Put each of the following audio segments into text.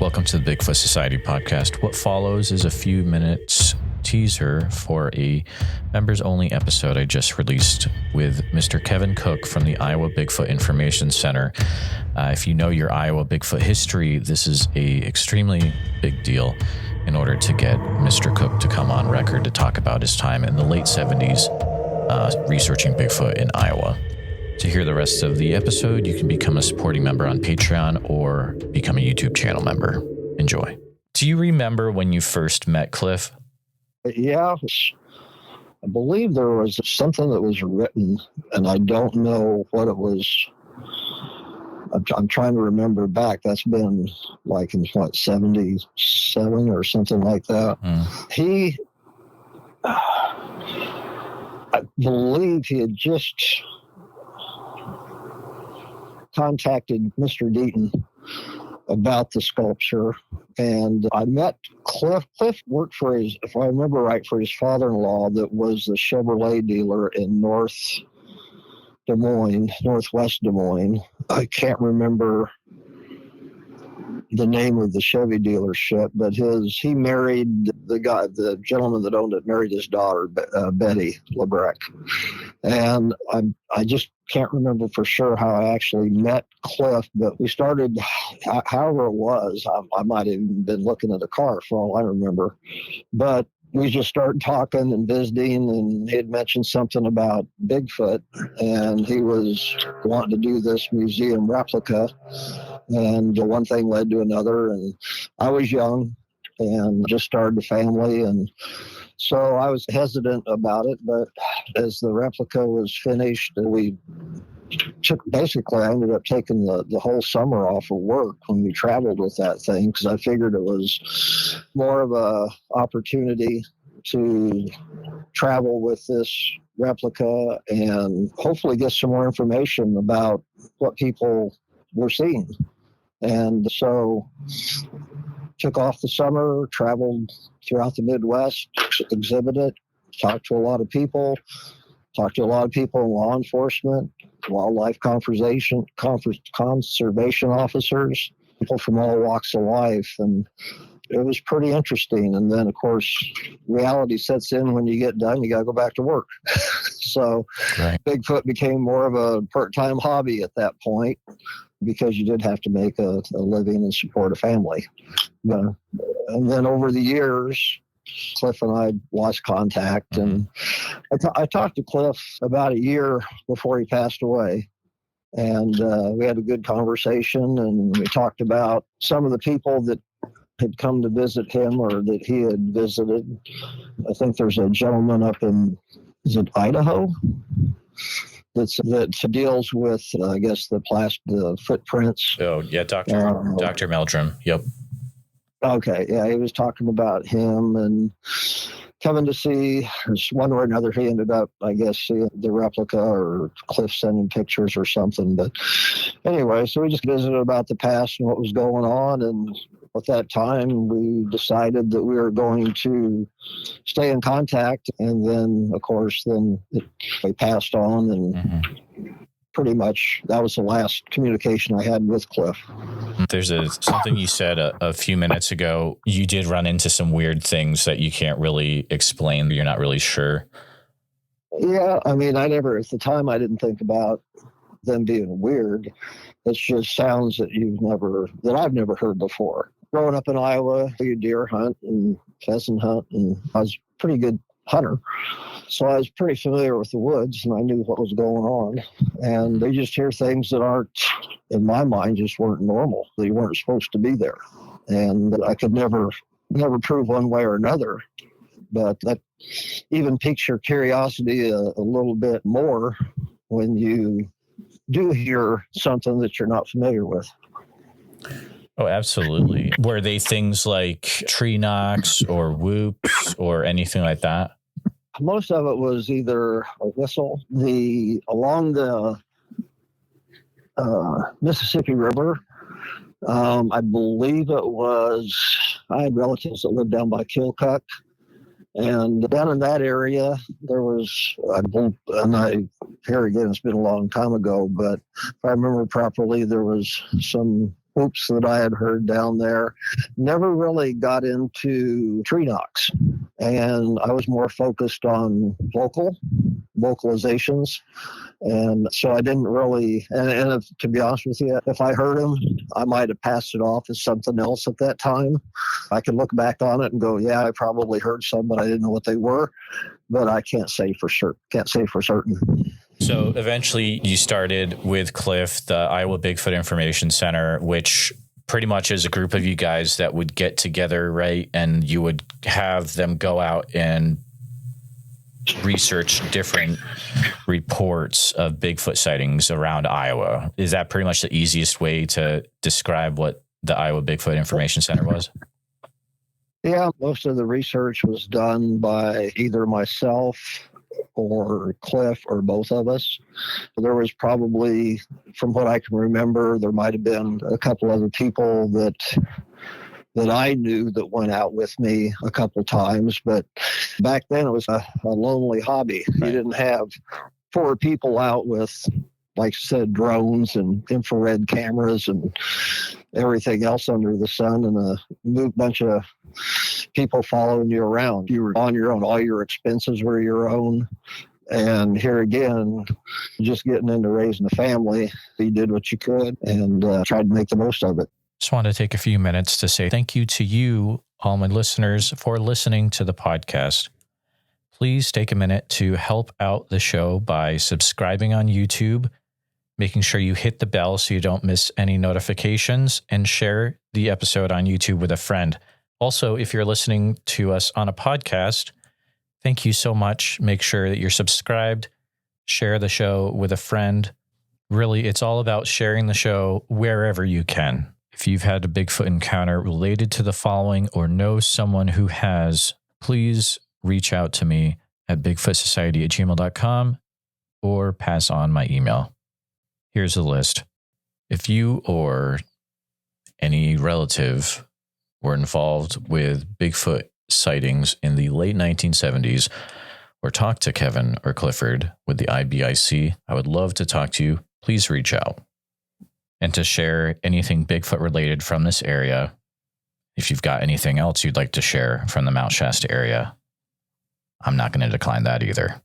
Welcome to the Bigfoot Society podcast. What follows is a few minutes teaser for a members-only episode I just released with Mr. Kevin Cook from the Iowa Bigfoot Information Center. If you know your Iowa Bigfoot history, this is a extremely big deal in order to get Mr. Cook to come on record to talk about his time in the late 70s researching Bigfoot in Iowa. To hear the rest of the episode, you can become a supporting member on Patreon or become a YouTube channel member. Enjoy. Do you remember when you first met Cliff? Yeah, I believe there was something that was written, and I don't know what it was. I'm trying to remember back. That's been like in 77 or something like that. I believe he had just contacted Mr. Deaton about the sculpture, and I met Cliff. Cliff worked for his, if I remember right, for his father-in-law that was the Chevrolet dealer in northwest Des Moines. I can't remember the name of the Chevy dealership, but he married the gentleman that owned it, married his daughter, Betty LaBrecque. And I just can't remember for sure how I actually met Cliff, but we started, however it was, I might have even been looking at a car for all I remember, but we just started talking and visiting, and he had mentioned something about Bigfoot, and he was wanting to do this museum replica, and one thing led to another, and I was young and just started a family, and so I was hesitant about it, but as the replica was finished, I ended up taking the whole summer off of work when we traveled with that thing, because I figured it was more of a opportunity to travel with this replica and hopefully get some more information about what people were seeing. And so took off the summer, traveled throughout the Midwest, exhibited, talked to a lot of people in law enforcement, wildlife conservation officers, people from all walks of life. And it was pretty interesting. And then, of course, reality sets in when you get done, you got to go back to work. So right. Bigfoot became more of a part-time hobby at that point, because you did have to make a living and support a family. And then over the years, Cliff and I lost contact, and I talked to Cliff about a year before he passed away, and we had a good conversation, and we talked about some of the people that had come to visit him or that he had visited. I think there's a gentleman up in, is it Idaho? That deals with, I guess, the footprints. Oh, yeah, Dr. Meldrum. Yep. Okay, yeah, he was talking about him and coming to see, one way or another, he ended up, I guess, seeing the replica or Cliff sending pictures or something. But anyway, so we just visited about the past and what was going on. And at that time, we decided that we were going to stay in contact. And then, of course, we passed on, and pretty much that was the last communication I had with Cliff. There's something you said a few minutes ago. You did run into some weird things that you can't really explain. You're not really sure. Yeah, I mean, at the time, I didn't think about them being weird. It's just sounds that I've never heard before. Growing up in Iowa, you deer hunt and pheasant hunt, and I was a pretty good hunter. So I was pretty familiar with the woods, and I knew what was going on. And they just hear things that aren't, in my mind, just weren't normal. They weren't supposed to be there. And I could never prove one way or another. But that even piques your curiosity a little bit more when you do hear something that you're not familiar with. Oh, absolutely. Were they things like tree knocks or whoops or anything like that? Most of it was either a whistle. Along the Mississippi River, I believe it was, I had relatives that lived down by Kilcuck. And down in that area, there was, here again, it's been a long time ago, but if I remember properly, there was some whoops that I had heard down there. Never really got into tree knocks. And I was more focused on vocalizations. And so I didn't really, to be honest with you, if I heard them, I might have passed it off as something else at that time. I could look back on it and go, yeah, I probably heard some, but I didn't know what they were. But I can't say for certain. So eventually you started with Cliff, the Iowa Bigfoot Information Center, which pretty much is a group of you guys that would get together, right? And you would have them go out and research different reports of Bigfoot sightings around Iowa. Is that pretty much the easiest way to describe what the Iowa Bigfoot Information Center was? Yeah, most of the research was done by either myself or Cliff or both of us. There was probably, from what I can remember, there might have been a couple other people that I knew that went out with me a couple times, but back then it was a lonely hobby. Right. You didn't have 4 people out with, like I said, drones and infrared cameras and everything else under the sun, and a bunch of people following you around. You were on your own. All your expenses were your own. And here again, just getting into raising a family, you did what you could and tried to make the most of it. Just wanted to take a few minutes to say thank you to you, all my listeners, for listening to the podcast. Please take a minute to help out the show by subscribing on YouTube, making sure you hit the bell so you don't miss any notifications, and share the episode on YouTube with a friend. Also, if you're listening to us on a podcast, thank you so much. Make sure that you're subscribed, share the show with a friend. Really, it's all about sharing the show wherever you can. If you've had a Bigfoot encounter related to the following or know someone who has, please reach out to me at bigfootsociety@gmail.com or pass on my email. Here's a list. If you or any relative were involved with Bigfoot sightings in the late 1970s or talked to Kevin or Clifford with the IBIC, I would love to talk to you. Please reach out. And to share anything Bigfoot related from this area, if you've got anything else you'd like to share from the Mount Shasta area, I'm not going to decline that either.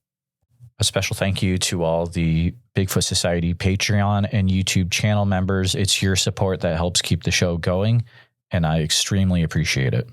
A special thank you to all the Bigfoot Society Patreon and YouTube channel members. It's your support that helps keep the show going, and I extremely appreciate it.